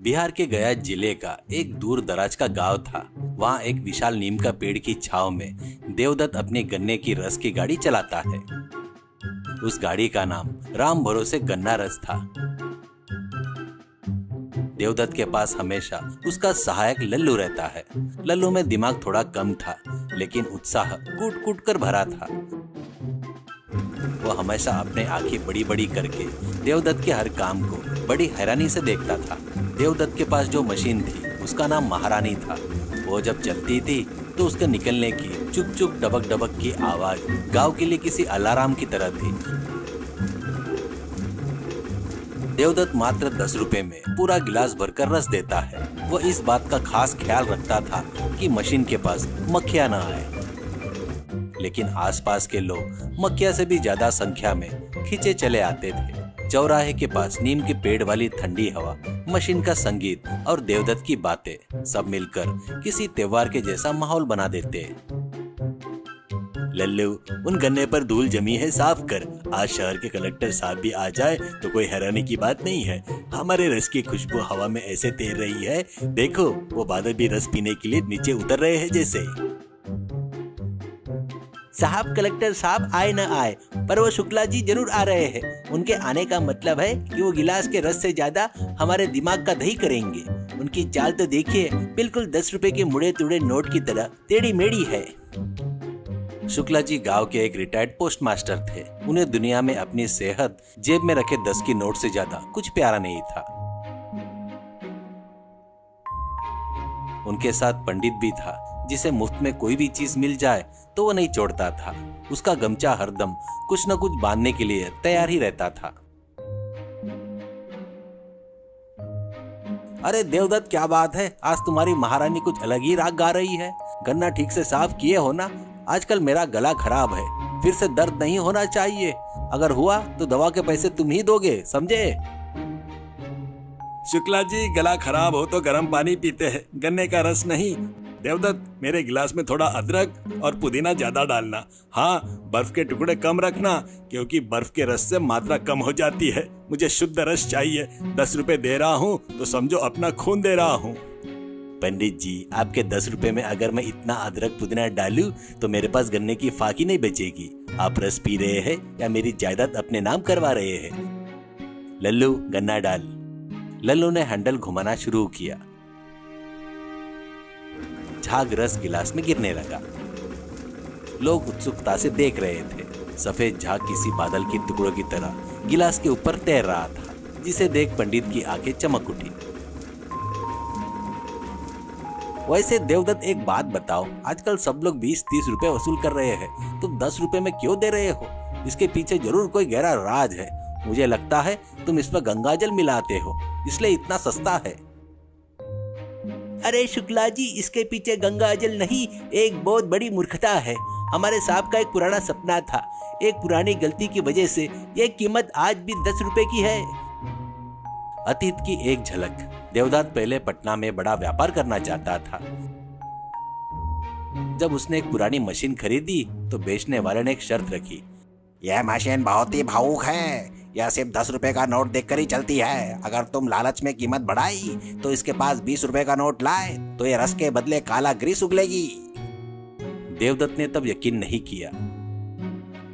बिहार के गया जिले का एक दूर दराज का गांव था। वहाँ एक विशाल नीम का पेड़ की छाव में देवदत्त अपने गन्ने की रस की गाड़ी चलाता है। उस गाड़ी का नाम राम भरोसे गन्ना रस था। देवदत्त के पास हमेशा उसका सहायक लल्लू रहता है। लल्लू में दिमाग थोड़ा कम था, लेकिन उत्साह कूट कूट कर भरा था। वो हमेशा अपने आंखें बड़ी बड़ी करके देवदत्त के हर काम को बड़ी हैरानी से देखता था। देवदत्त के पास जो मशीन थी उसका नाम महारानी था। वो जब चलती थी तो उसके निकलने की चुक चुक डबक डबक की आवाज गांव के लिए किसी अलार्म की तरह थी। देवदत्त मात्र 10 रुपए में पूरा गिलास भरकर रस देता है। वो इस बात का खास ख्याल रखता था कि मशीन के पास मक्खियां न आए, लेकिन आसपास के लोग मक्खियां से भी ज्यादा संख्या में खींचे चले आते थे। चौराहे के पास नीम के पेड़ वाली ठंडी हवा, मशीन का संगीत और देवदत्त की बातें सब मिलकर किसी त्योहार के जैसा माहौल बना देते। लल्लू, उन गन्ने पर धूल जमी है, साफ कर। आज शहर के कलेक्टर साहब भी आ जाए तो कोई हैरानी की बात नहीं है। हमारे रस की खुशबू हवा में ऐसे तैर रही है, देखो वो बादल भी रस पीने के लिए नीचे उतर रहे हैं जैसे। साहब, कलेक्टर साहब आए न आए, पर वो शुक्ला जी जरूर आ रहे हैं। उनके आने का मतलब है कि वो गिलास के रस से ज्यादा हमारे दिमाग का दही करेंगे। उनकी चाल तो देखिए, बिल्कुल 10 रुपए के मुड़े तुड़े नोट की तरह टेढ़ी मेढ़ी है। शुक्ला जी गांव के एक रिटायर्ड पोस्ट मास्टर थे। उन्हें दुनिया में अपनी सेहत, जेब में रखे 10 की नोट से ज्यादा कुछ प्यारा नहीं था। उनके साथ पंडित भी था, जिसे मुफ्त में कोई भी चीज मिल जाए तो वो नहीं छोड़ता था। उसका गमछा हरदम कुछ न कुछ बांधने के लिए तैयार ही रहता था। अरे देवदत्त, क्या बात है, आज तुम्हारी महारानी कुछ अलग ही राग गा रही है। गन्ना ठीक से साफ किए हो ना? आजकल मेरा गला खराब है, फिर से दर्द नहीं होना चाहिए। अगर हुआ तो दवा के पैसे तुम ही दोगे, समझे? शुक्ला जी, गला खराब हो तो गर्म पानी पीते हैं, गन्ने का रस नहीं। देवदत्त, मेरे गिलास में थोड़ा अदरक और पुदीना ज्यादा डालना। हाँ, बर्फ के टुकड़े कम रखना, क्योंकि बर्फ के रस से मात्रा कम हो जाती है। मुझे शुद्ध रस चाहिए। 10 रुपए दे रहा हूँ तो समझो अपना खून दे रहा हूँ। पंडित जी, आपके 10 रुपए में अगर मैं इतना अदरक पुदीना डालूं तो मेरे पास गन्ने की फाकी नहीं बचेगी। आप रस पी रहे हैं या मेरी जायदाद अपने नाम करवा रहे हैं? लल्लू, गन्ना डाल। लल्लू ने हैंडल घुमाना शुरू किया। झाग रस गिलास में गिरने लगा। लोग उत्सुकता से देख रहे थे। सफेद झाग किसी बादल के टुकड़ों की तरह गिलास के ऊपर तैर रहा था, जिसे देख पंडित की आंखें चमक उठी। वैसे देवदत्त, एक बात बताओ, आजकल सब लोग 20-30 रुपए वसूल कर रहे हैं, तुम 10 रुपए में क्यों दे रहे हो? इसके पीछे जरूर कोई गहरा राज है। मुझे लगता है तुम इसमें गंगाजल मिलाते हो, इसलिए इतना सस्ता है। अरे शुक्ला जी, इसके पीछे गंगाजल नहीं, एक बहुत बड़ी मूर्खता है। हमारे साहब का एक पुराना सपना था। एक पुरानी गलती की वजह से ये कीमत आज भी 10 रुपए की है। अतीत की एक झलक। देवदत्त पहले पटना में बड़ा व्यापार करना चाहता था। जब उसने एक पुरानी मशीन खरीदी तो बेचने वाले ने एक शर्त रखी। यह मशीन बहुत ही भावुक है, यह सिर्फ 10 रुपए का नोट देखकर ही चलती है। अगर तुम लालच में कीमत बढ़ाई तो इसके पास 20 रुपए का नोट लाए तो ये रस के बदले काला ग्रीस उगलेगी। देवदत्त ने तब यकीन नहीं किया।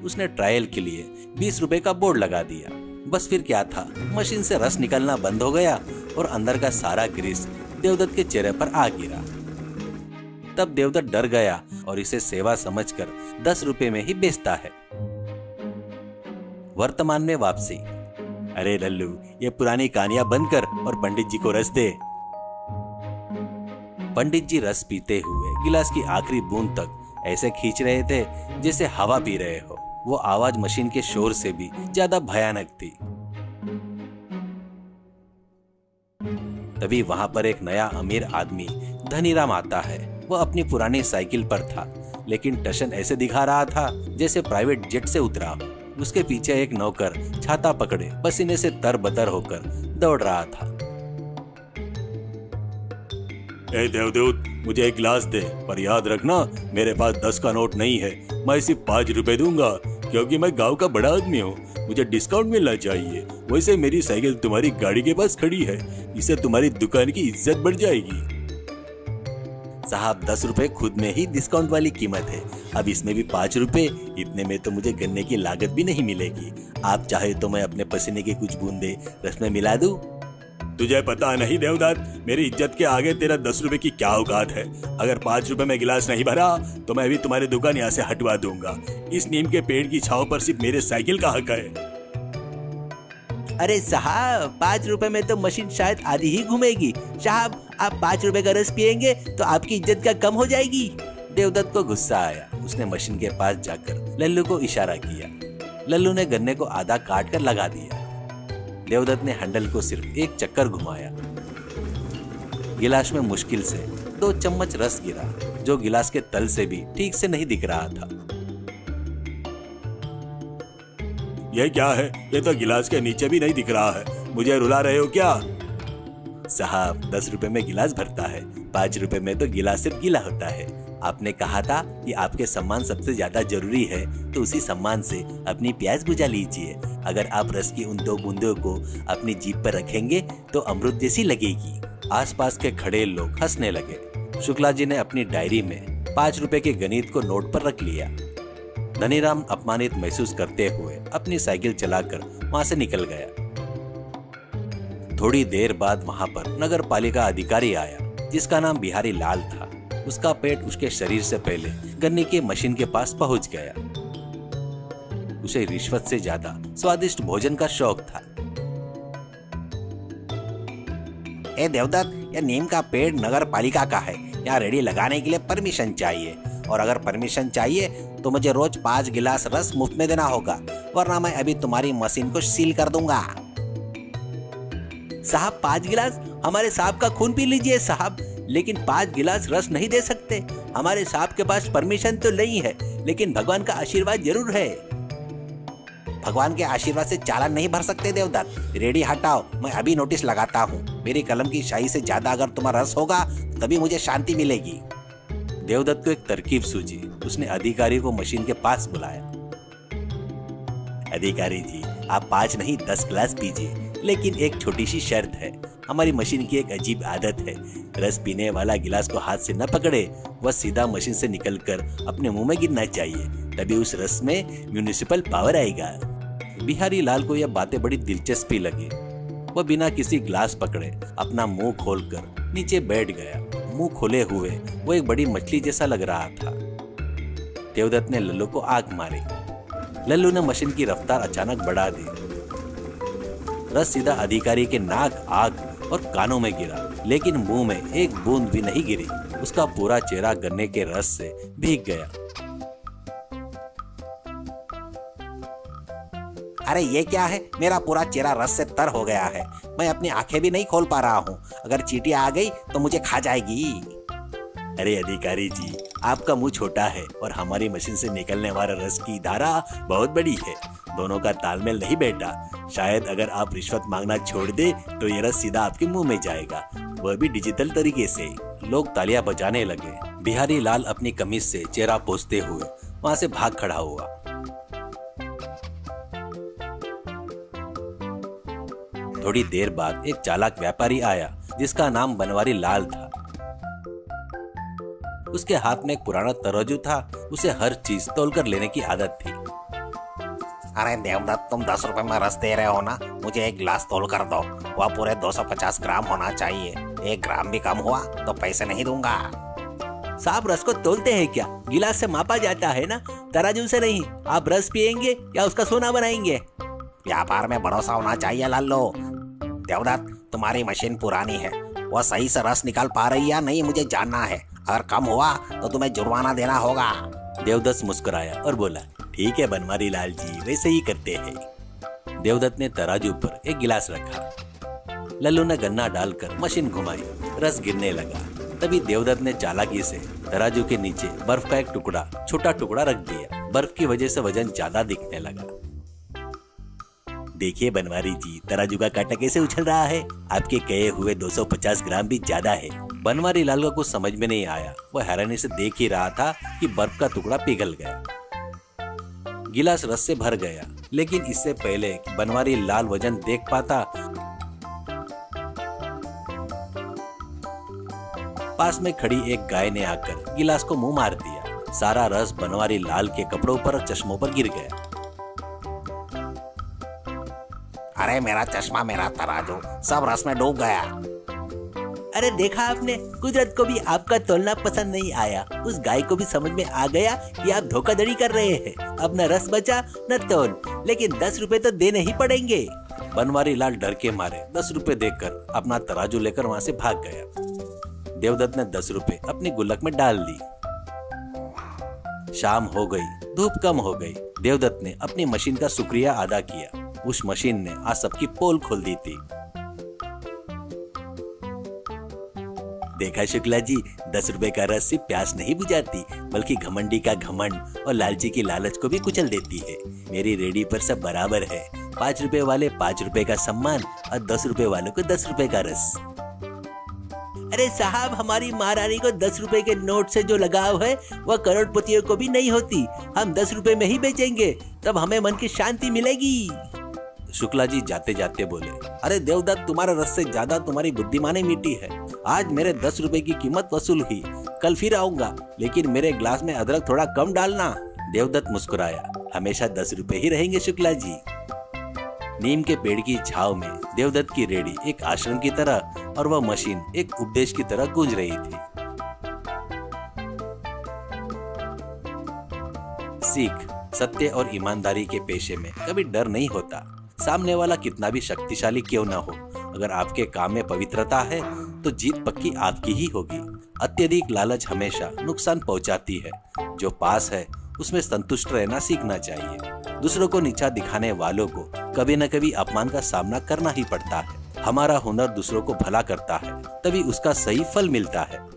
उसने ट्रायल के लिए 20 रुपए का बोर्ड लगा दिया। बस फिर क्या था, मशीन से रस निकलना बंद हो गया और अंदर का सारा ग्रीस देवदत्त के चेहरे पर आ गिरा। तब देवदत्त डर गया और इसे सेवा समझकर 10 रुपए में ही बेचता है। वर्तमान में वापसी। अरे लल्लू, ये पुरानी कहानियां बंद कर और पंडित जी को रस दे। पंडित जी रस पीते हुए गिलास की आखिरी बूंद तक ऐसे खींच रहे थे जैसे हवा पी रहे हो। वो आवाज मशीन के शोर से भी ज्यादा भयानक थी। तभी वहां पर एक नया अमीर आदमी धनीराम आता है। वो अपनी पुरानी साइकिल पर था, लेकिन टशन ऐसे दिखा रहा था जैसे प्राइवेट जेट से उतरा। उसके पीछे एक नौकर छाता पकड़े पसीने से तरबतर होकर दौड़ रहा था। ए देवदूत, मुझे एक गिलास दे, पर याद रखना मेरे पास 10 का नोट नहीं है। मैं सिर्फ 5 रुपए दूंगा, क्योंकि मैं गांव का बड़ा आदमी हूँ। मुझे डिस्काउंट मिलना चाहिए। वैसे मेरी साइकिल तुम्हारी गाड़ी के पास खड़ी है, इससे तुम्हारी दुकान की इज्जत बढ़ जाएगी। साहब 10 रुपए खुद में ही डिस्काउंट वाली कीमत है, अब इसमें भी 5 रुपए, इतने में तो मुझे गन्ने की लागत भी नहीं मिलेगी। आप चाहे तो मैं अपने पसीने की कुछ बूंदे रस में मिला दूं? तुझे पता नहीं देवदत्त, मेरी इज्जत के आगे तेरा 10 रुपए की क्या औकात है। अगर 5 रुपए में गिलास नहीं भरा तो मैं भी तुम्हारी दुकान यहाँ से हटवा दूंगा। इस नीम के पेड़ की छांव पर सिर्फ मेरे साइकिल का हक है। अरे साहब 5 रुपए में तो मशीन शायद आधी ही घूमेगी। साहब आप 5 रुपए का रस पियेंगे तो आपकी इज्जत का कम हो जाएगी। देवदत्त को गुस्सा आया, उसने मशीन के पास जाकर लल्लू को इशारा किया। लल्लू ने गन्ने को आधा काट कर लगा दिया। देवदत्त ने हैंडल को सिर्फ एक चक्कर घुमाया। गिलास में मुश्किल से 2 चम्मच रस गिरा, जो गिलास के तल से भी ठीक से नहीं दिख रहा था। यह क्या है? ये तो गिलास के नीचे भी नहीं दिख रहा है। मुझे रुला रहे हो क्या? साहब 10 रुपए में गिलास भरता है, 5 रुपए में तो गिलास सिर्फ गीला होता है। आपने कहा था कि आपके सम्मान सबसे ज्यादा जरूरी है, तो उसी सम्मान से अपनी प्यास बुझा लीजिए। अगर आप रस की उन 2 बूंदों को अपनी जीभ पर रखेंगे तो अमृत जैसी लगेगी। आसपास के खड़े लोग हंसने लगे। शुक्ला जी ने अपनी डायरी में 5 रुपए के गणित को नोट पर रख लिया। धनीराम अपमानित महसूस करते हुए अपनी साइकिल चलाकर वहां से निकल गया। थोड़ी देर बाद वहां पर नगर पालिका अधिकारी आया, जिसका नाम बिहारी लाल था। उसका पेट उसके शरीर से पहले गन्ने की मशीन के पास पहुंच गया। उसे रिश्वत से ज्यादा स्वादिष्ट भोजन का शौक था। ए देवदत्त, यह नीम का पेड़ नगर पालिका का है। यहाँ रेडी लगाने के लिए परमिशन चाहिए, और अगर परमिशन चाहिए तो मुझे रोज 5 गिलास रस मुफ्त में देना होगा, वरना मैं अभी तुम्हारी मशीन को सील कर दूंगा। साहब 5 गिलास? हमारे साहब का खून पी लीजिए साहब, लेकिन 5 गिलास रस नहीं दे सकते। हमारे साहब के पास परमिशन तो नहीं है, लेकिन भगवान का आशीर्वाद जरूर है। भगवान के आशीर्वाद से चालान नहीं भर सकते देवदत्त। रेडी हटाओ, मैं अभी नोटिस लगाता हूँ। मेरी कलम की शाही से ज्यादा अगर तुम्हारा रस होगा तभी मुझे शांति मिलेगी। देवदत्त को एक तरकीब सूझी। उसने अधिकारी को मशीन के पास बुलाया। अधिकारी जी, आप 5 नहीं 10 गिलास पीजिए, लेकिन एक छोटी सी शर्त है। हमारी मशीन की एक अजीब आदत है, रस पीने वाला गिलास को हाथ से न पकड़े, वह सीधा मशीन से निकलकर अपने मुंह में गिरना चाहिए, तभी उस रस में म्युनिसिपल पावर आएगा। बिहारी लाल को यह बातें बड़ी दिलचस्पी लगी। वह बिना किसी ग्लास पकड़े अपना मुंह खोलकर नीचे बैठ गया। मुंह खोले हुए वो एक बड़ी मछली जैसा लग रहा था। देवदत्त ने लल्लू को आंख मारी। लल्लू ने मशीन की रफ्तार अचानक बढ़ा दी। रस सीधा अधिकारी के नाक, आंख और कानों में गिरा, लेकिन मुंह में एक बूंद भी नहीं गिरी। उसका पूरा चेहरा गन्ने के रस से भीग गया। अरे ये क्या है? मेरा पूरा चेहरा रस से तर हो गया है। मैं अपनी आंखें भी नहीं खोल पा रहा हूँ। अगर चींटी आ गई तो मुझे खा जाएगी। अरे अधिकारी जी, आपका मुंह छोटा है और हमारी मशीन से निकलने वाला रस की धारा बहुत बड़ी है। दोनों का तालमेल नहीं बैठा। शायद अगर आप रिश्वत मांगना छोड़ दे तो ये रस सीधा आपके मुंह में जाएगा, वह भी डिजिटल तरीके से। लोग तालियां बजाने लगे। बिहारी लाल अपनी कमीज से चेहरा पोंछते हुए वहां से भाग खड़ा हुआ। थोड़ी देर बाद एक चालाक व्यापारी आया, जिसका नाम बनवारी लाल था। उसके हाथ में एक पुराना तराजू था। उसे हर चीज तौलकर लेने की आदत थी। अरे देवदत्त, तुम 10 रुपए में रस दे रहे हो ना, मुझे एक गिलास तोल कर दो। वह पूरे 250 ग्राम होना चाहिए। 1 ग्राम भी कम हुआ तो पैसे नहीं दूंगा। साहब रस को तोलते हैं क्या? गिलास से मापा जाता है ना, तराजू से नहीं। आप रस पियेंगे या उसका सोना बनाएंगे? व्यापार में भरोसा होना चाहिए लालो। देवदत्त, तुम्हारी मशीन पुरानी है, वह सही से रस निकाल पा रही या नहीं मुझे जानना है। अगर कम हुआ तो तुम्हें जुर्माना देना होगा। देवदत्त मुस्कुराया और बोला, ठीक है बनवारी लाल जी, वैसे ही करते हैं। देवदत्त ने तराजू पर एक गिलास रखा। लल्लू ने गन्ना डालकर मशीन घुमाई। रस गिरने लगा। तभी देवदत्त ने चालाकी से तराजू के नीचे बर्फ का एक छोटा टुकड़ा रख दिया। बर्फ की वजह से वजन ज्यादा दिखने लगा। देखिए बनवारी जी, तराजू का कांटा कैसे उछल रहा है। आपके कहे हुए 250 ग्राम भी ज्यादा है। बनवारी लाल को कुछ समझ में नहीं आया। वह हैरानी से देख ही रहा था कि बर्फ का टुकड़ा पिघल गया। गिलास रस से भर गया। लेकिन इससे पहले कि बनवारी लाल वजन देख पाता, पास में खड़ी एक गाय ने आकर गिलास को मुंह मार दिया। सारा रस बनवारी लाल के कपड़ों पर और चश्मों पर गिर गया। अरे मेरा चश्मा, मेरा तराजू सब रस में डूब गया। अरे देखा आपने, कुदरत को भी आपका तोलना पसंद नहीं आया। उस गाय को भी समझ में आ गया कि आप धोखाधड़ी कर रहे हैं। अब न रस बचा न तोल, लेकिन 10 रुपए तो देने ही पड़ेंगे। बनवारी लाल डर के मारे 10 रुपए देकर अपना तराजू लेकर वहां से भाग गया। देवदत्त ने 10 रुपए अपनी गुल्लक में डाल दी। शाम हो गई, धूप कम हो गई। देवदत्त ने अपनी मशीन का शुक्रिया अदा किया। उस मशीन ने आज सबकी पोल खोल दी थी। देखा शुक्ला जी, 10 रुपए का रस सिर्फ प्यास नहीं बुझाती, बल्कि घमंडी का घमंड और लालची की लालच को भी कुचल देती है। मेरी रेडी पर सब बराबर है। 5 रुपए वाले 5 रुपए का सम्मान और 10 रुपए वालों को 10 रुपए का रस। अरे साहब, हमारी महारानी को 10 रुपए के नोट से जो लगाव है वह करोड़पतियों को भी नहीं होती। हम 10 रुपए में ही बेचेंगे, तब हमें मन की शांति मिलेगी। शुक्ला जी जाते जाते बोले, अरे देवदत्त, तुम्हारे रस से ज्यादा तुम्हारी बुद्धिमानी मीठी है। आज मेरे 10 रुपए की कीमत वसूल हुई। कल फिर आऊंगा, लेकिन मेरे ग्लास में अदरक थोड़ा कम डालना। देवदत्त मुस्कुराया, हमेशा 10 रुपए ही रहेंगे शुक्ला जी। नीम के पेड़ की छाव में देवदत्त की रेडी एक आश्रम की तरह और वह मशीन एक उपदेश की तरह गूंज रही थी। सीख, सत्य और ईमानदारी के पेशे में कभी डर नहीं होता। सामने वाला कितना भी शक्तिशाली क्यों न हो, अगर आपके काम में पवित्रता है तो जीत पक्की आपकी ही होगी। अत्यधिक लालच हमेशा नुकसान पहुंचाती है। जो पास है उसमें संतुष्ट रहना सीखना चाहिए। दूसरों को नीचा दिखाने वालों को कभी न कभी अपमान का सामना करना ही पड़ता है। हमारा हुनर दूसरों को भला करता है, तभी उसका सही फल मिलता है।